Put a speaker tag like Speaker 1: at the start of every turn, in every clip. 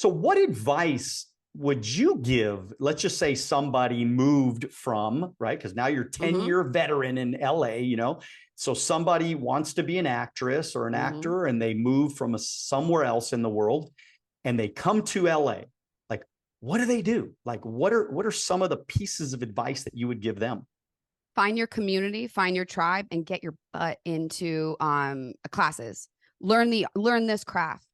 Speaker 1: So what advice would you give? Let's just say somebody moved from, right? Because now you're 10-year veteran in LA, So somebody wants to be an actress or an actor and they move from somewhere else in the world and they come to LA. Like, what do they do? Like, what are some of the pieces of advice that you would give them?
Speaker 2: Find your community, find your tribe, and get your butt into classes. Learn this craft,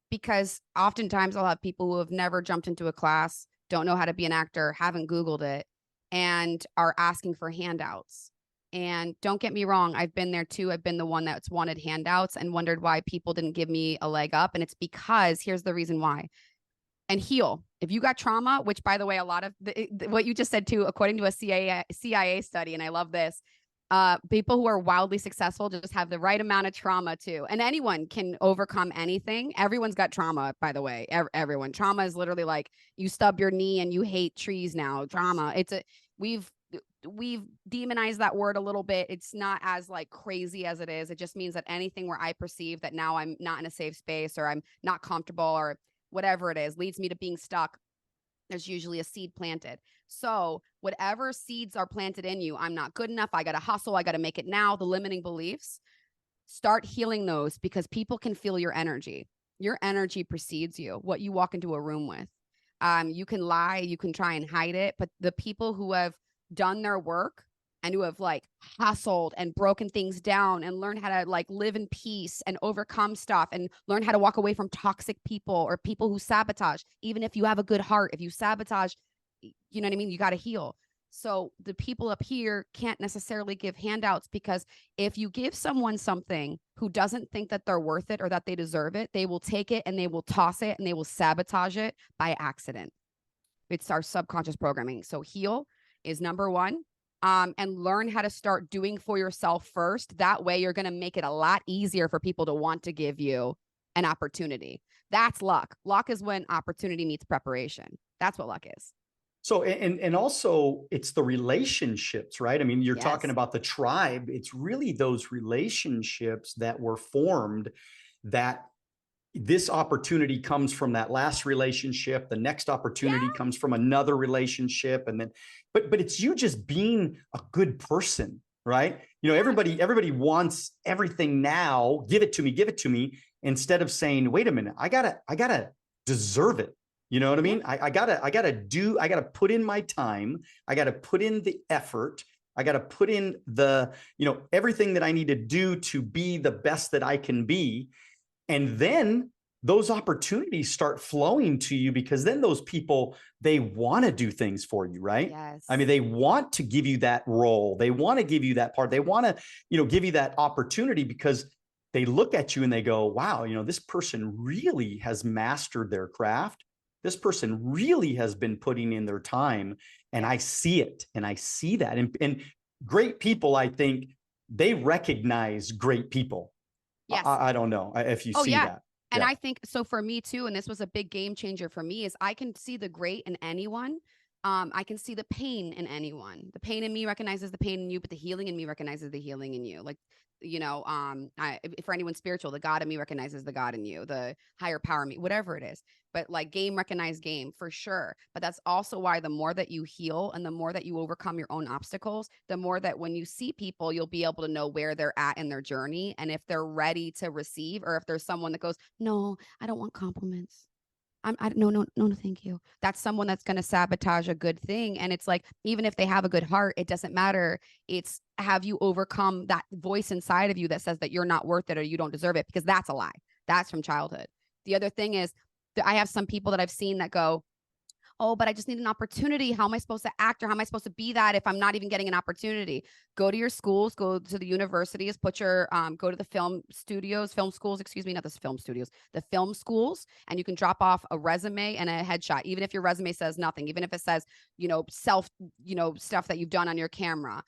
Speaker 2: because oftentimes I'll have people who have never jumped into a class, don't know how to be an actor, haven't Googled it, and are asking for handouts. And don't get me wrong, I've been there too. I've been the one that's wanted handouts and wondered why people didn't give me a leg up. And it's because here's the reason why. And heal. If you got trauma, which by the way, a lot of what you just said too, according to a CIA study, and I love this, people who are wildly successful just have the right amount of trauma too. And anyone can overcome anything. Everyone's got trauma, by the way. Everyone. Trauma is literally like you stub your knee and you hate trees now. Trauma. We've demonized that word a little bit. It's not as like crazy as it is. It just means that anything where I perceive that now I'm not in a safe space or I'm not comfortable or whatever it is leads me to being stuck, there's usually a seed planted. So whatever seeds are planted in you, I'm not good enough, I got to hustle, I got to make it now, the limiting beliefs, start healing those, because people can feel your energy. Your energy precedes you, what you walk into a room with. You can lie, you can try and hide it, but the people who have done their work and who have like hustled and broken things down and learned how to like live in peace and overcome stuff and learn how to walk away from toxic people or people who sabotage. Even if you have a good heart, if you sabotage, you know what I mean? You got to heal. So the people up here can't necessarily give handouts, because if you give someone something who doesn't think that they're worth it or that they deserve it, they will take it and they will toss it and they will sabotage it by accident. It's our subconscious programming. So heal is number one. And learn how to start doing for yourself first. That way you're going to make it a lot easier for people to want to give you an opportunity. That's luck. Luck is when opportunity meets preparation. That's what luck is.
Speaker 1: So, and also it's the relationships, right? I mean, you're talking
Speaker 2: Yes.
Speaker 1: about the tribe. It's really those relationships that were formed, that this opportunity comes from that last relationship. The next opportunity
Speaker 2: Yeah.
Speaker 1: comes from another relationship. And then, but it's you just being a good person, right? Everybody wants everything now. Give it to me, instead of saying, wait a minute, I gotta deserve it. You know what I
Speaker 2: Yeah.
Speaker 1: mean? I gotta put in my time. I gotta put in the effort. I got to put in everything that I need to do to be the best that I can be. And then those opportunities start flowing to you, because then those people, they want to do things for you, right? I mean,
Speaker 2: Yes.
Speaker 1: they want to give you that role. They want to give you that part. They want to, give you that opportunity, because they look at you and they go, wow, this person really has mastered their craft. This person really has been putting in their time, and I
Speaker 2: Yes.
Speaker 1: see it, and I see that. And great people, I think, they recognize great people.
Speaker 2: Yes.
Speaker 1: I don't know if you
Speaker 2: Oh,
Speaker 1: see
Speaker 2: yeah.
Speaker 1: that.
Speaker 2: And
Speaker 1: Yeah.
Speaker 2: I think so for me too, and this was a big game changer for me, is I can see the great in anyone. I can see the pain in anyone. The pain in me recognizes the pain in you, but the healing in me recognizes the healing in you. Like, for anyone spiritual, the God in me recognizes the God in you, the higher power in me, whatever it is. But like game recognize game for sure. But that's also why the more that you heal and the more that you overcome your own obstacles, the more that when you see people, you'll be able to know where they're at in their journey and if they're ready to receive, or if there's someone that goes, no, I don't want compliments. No, no, no, no, thank you. That's someone that's going to sabotage a good thing. And it's like, even if they have a good heart, it doesn't matter. It's, have you overcome that voice inside of you that says that you're not worth it or you don't deserve it? Because that's a lie. That's from childhood. The other thing is that I have some people that I've seen that go, oh, but I just need an opportunity. How am I supposed to act, or how am I supposed to be that if I'm not even getting an opportunity? Go to your schools, go to the universities, go to the film schools, excuse me, not the film studios, the film schools, and you can drop off a resume and a headshot. Even if your resume says nothing, even if it says, stuff that you've done on your camera,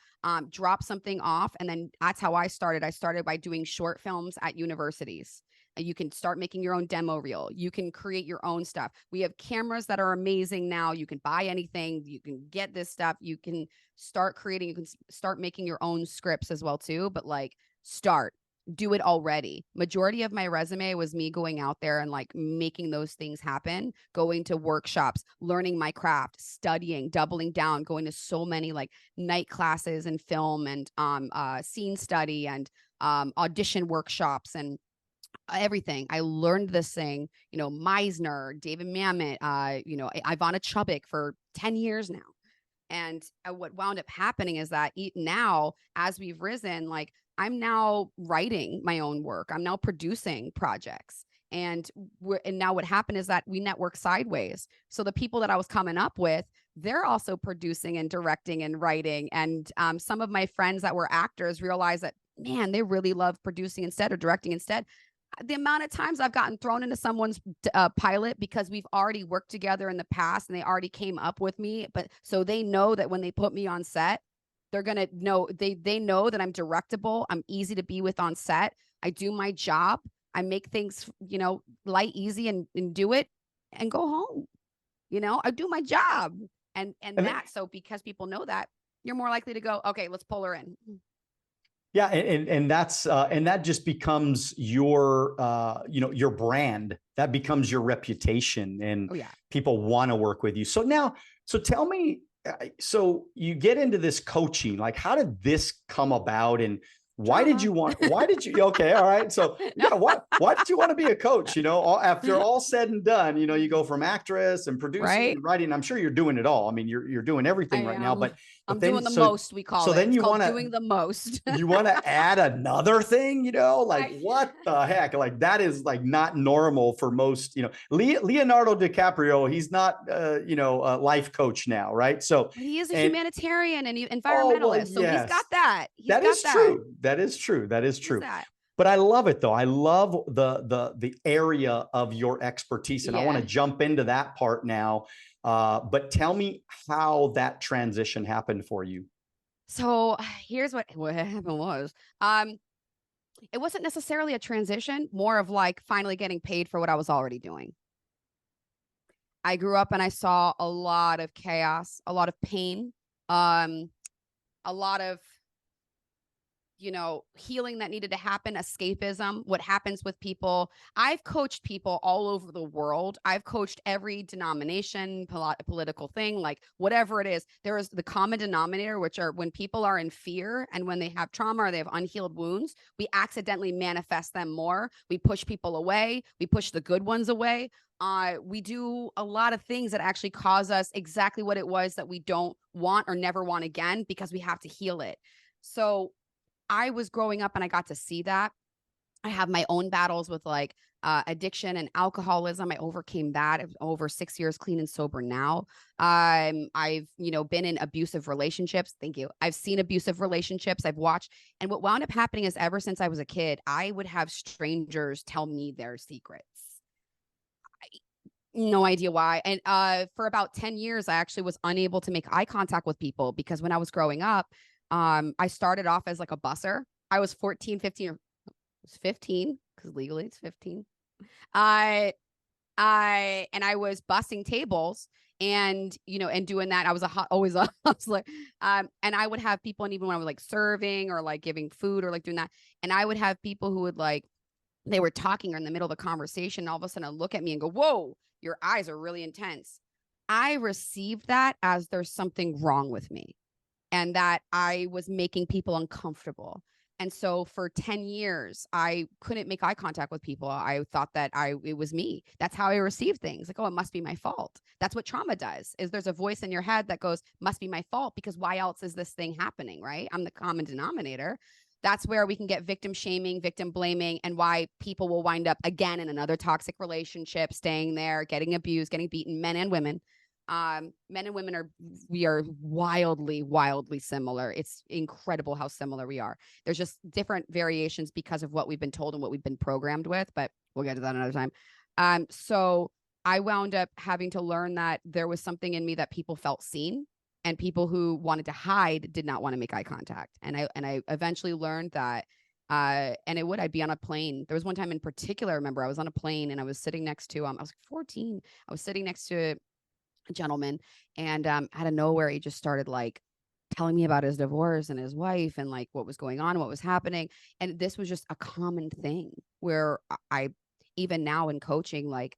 Speaker 2: drop something off. And then that's how I started. I started by doing short films at universities. You can start making your own demo reel. You can create your own stuff. We have cameras that are amazing now. You can buy anything. You can get this stuff. You can start creating. You can start making your own scripts as well too. But like, start. do it already. Majority of my resume was me going out there and like making those things happen, going to workshops, learning my craft, studying, doubling down, going to so many like night classes and film and scene study and audition workshops and everything. I learned this thing, Meisner, David Mamet, Ivana Chubbuck for 10 years now. And what wound up happening is that now, as we've risen, like I'm now writing my own work. I'm now producing projects. And now what happened is that we network sideways. So the people that I was coming up with, they're also producing and directing and writing. And some of my friends that were actors realized that, man, they really love producing instead or directing instead. The amount of times I've gotten thrown into someone's pilot because we've already worked together in the past and they already came up with me. But so they know that when they put me on set, they're going to know, they know that I'm directable. I'm easy to be with on set. I do my job. I make things, light, easy and do it and go home. I do my job and that. So because people know that, you're more likely to go, okay, let's pull her in.
Speaker 1: Yeah, and that's and that just becomes your your brand. That becomes your reputation, and people want to work with you. So tell me, so you get into this coaching. Like, how did this come about, and why did you want? Why did you? Okay, all right. So yeah, why did you want to be a coach? After all said and done, you go from actress and producing and writing. I'm sure you're doing it all. I mean, you're doing everything right now, but
Speaker 2: I'm doing the most, we call it.
Speaker 1: Then you
Speaker 2: want to doing the most.
Speaker 1: You want to add another thing, like what the heck? Like that is like not normal for most, Leonardo DiCaprio, he's not a life coach now, right? So
Speaker 2: he is a humanitarian and environmentalist. So he's got that.
Speaker 1: That is true. That is true. That is true. But I love it though. I love the area of your expertise. And I want to jump into that part now. But tell me how that transition happened for you.
Speaker 2: So here's what happened was, it wasn't necessarily a transition, more of like finally getting paid for what I was already doing. I grew up and I saw a lot of chaos, a lot of pain, a lot of, healing that needed to happen, escapism, what happens with people. I've coached people all over the world. I've coached every denomination, political thing, like whatever it is. There is the common denominator, which are when people are in fear and when they have trauma or they have unhealed wounds, we accidentally manifest them more. We push people away. We push the good ones away. We do a lot of things that actually cause us exactly what it was that we don't want or never want again because we have to heal it. So I was growing up and I got to see that. I have my own battles with like addiction and alcoholism. I overcame that. I'm over 6 years clean and sober now. I've, been in abusive relationships. Thank you. I've seen abusive relationships. I've watched. And what wound up happening is ever since I was a kid, I would have strangers tell me their secrets. No idea why. And for about 10 years, I actually was unable to make eye contact with people because when I was growing up, I started off as like a busser. I was 14, 15, or it was 15 because legally it's 15. And I was bussing tables and, and doing that. I was always a hustler. And I would have people, and even when I was like serving or like giving food or like doing that, and I would have people who would like, they were talking or in the middle of the conversation. And all of a sudden look at me and go, whoa, your eyes are really intense. I received that as there's something wrong with me. And that I was making people uncomfortable. And so for 10 years, I couldn't make eye contact with people. I thought that it was me. That's how I received things. Like, oh, it must be my fault. That's what trauma does, is there's a voice in your head that goes, must be my fault, because why else is this thing happening, right? I'm the common denominator. That's where we can get victim shaming, victim blaming, and why people will wind up again in another toxic relationship, staying there, getting abused, getting beaten, men and women. Men and women we are wildly, wildly similar. It's incredible how similar we are. There's just different variations because of what we've been told and what we've been programmed with, but we'll get to that another time. So I wound up having to learn that there was something in me that people felt seen, and people who wanted to hide did not want to make eye contact. And I eventually learned that, I'd be on a plane. There was one time in particular, I remember I was on a plane and I was sitting next to, I was 14. I was sitting next to gentleman, and out of nowhere he just started like telling me about his divorce and his wife and like what was going on, what was happening. And this was just a common thing where I even now in coaching, like,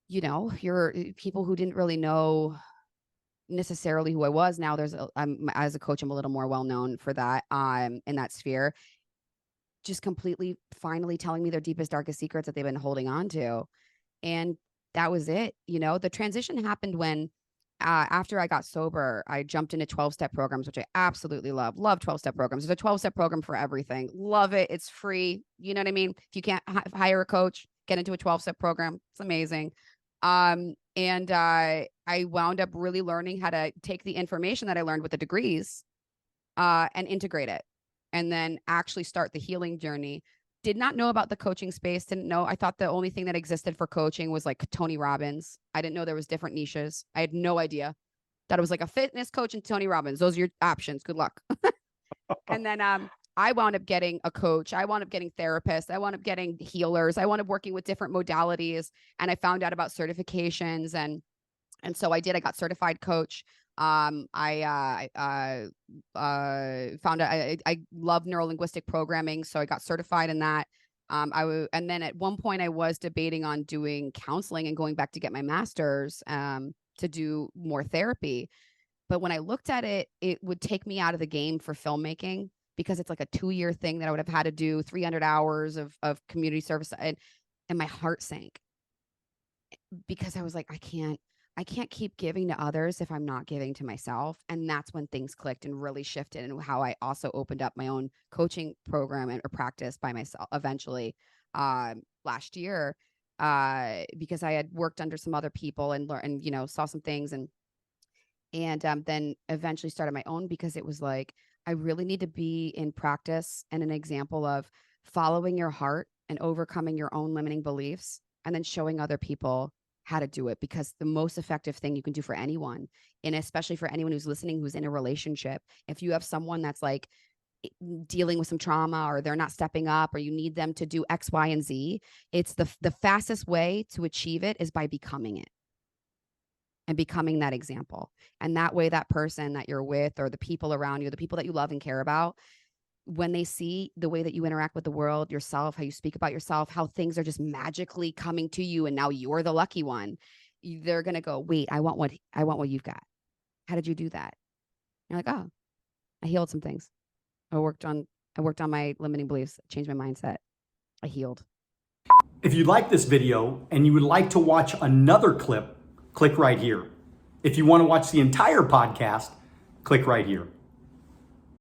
Speaker 2: you're people who didn't really know necessarily who I was. Now I'm as a coach, I'm a little more well known for that in that sphere, just completely finally telling me their deepest, darkest secrets that they've been holding on to. And that was it. The transition happened when after I got sober, I jumped into 12-step programs, which I absolutely love. Love 12-step programs. There's a 12-step program for everything. Love it. It's free. You know what I mean? If you can't hire a coach, get into a 12-step program. It's amazing. And I wound up really learning how to take the information that I learned with the degrees and integrate it, and then actually start the healing journey. Did not know about the coaching space. Didn't know. I thought the only thing that existed for coaching was like Tony Robbins. I didn't know there was different niches. I had no idea. That it was like a fitness coach and Tony Robbins. Those are your options. Good luck. And then I wound up getting a coach. I wound up getting therapists. I wound up getting healers. I wound up working with different modalities. And I found out about certifications. And so I did. I got certified coach. I found out I love neurolinguistic programming, so I got certified in that. And then at one point I was debating on doing counseling and going back to get my master's to do more therapy. But when I looked at it, it would take me out of the game for filmmaking because it's like a 2-year thing that I would have had to do 300 hours of community service, and my heart sank because I was like, I can't keep giving to others if I'm not giving to myself. And that's when things clicked and really shifted, and how I also opened up my own coaching program or practice by myself eventually last year because I had worked under some other people and learned, and saw some things, and then eventually started my own because it was like, I really need to be in practice and an example of following your heart and overcoming your own limiting beliefs, and then showing other people how to do it. Because the most effective thing you can do for anyone, and especially for anyone who's listening, who's in a relationship, if you have someone that's like dealing with some trauma, or they're not stepping up, or you need them to do X, Y, and Z, it's the fastest way to achieve it is by becoming it and becoming that example. And that way, that person that you're with, or the people around you, the people that you love and care about, when they see the way that you interact with the world, yourself, how you speak about yourself, how things are just magically coming to you, and now you're the lucky one, they're going to go, wait, I want what you've got. How did you do that? You're like, oh, I healed some things. I worked on my limiting beliefs, changed my mindset. I healed.
Speaker 1: If you like this video and you would like to watch another clip, click right here. If you want to watch the entire podcast, click right here.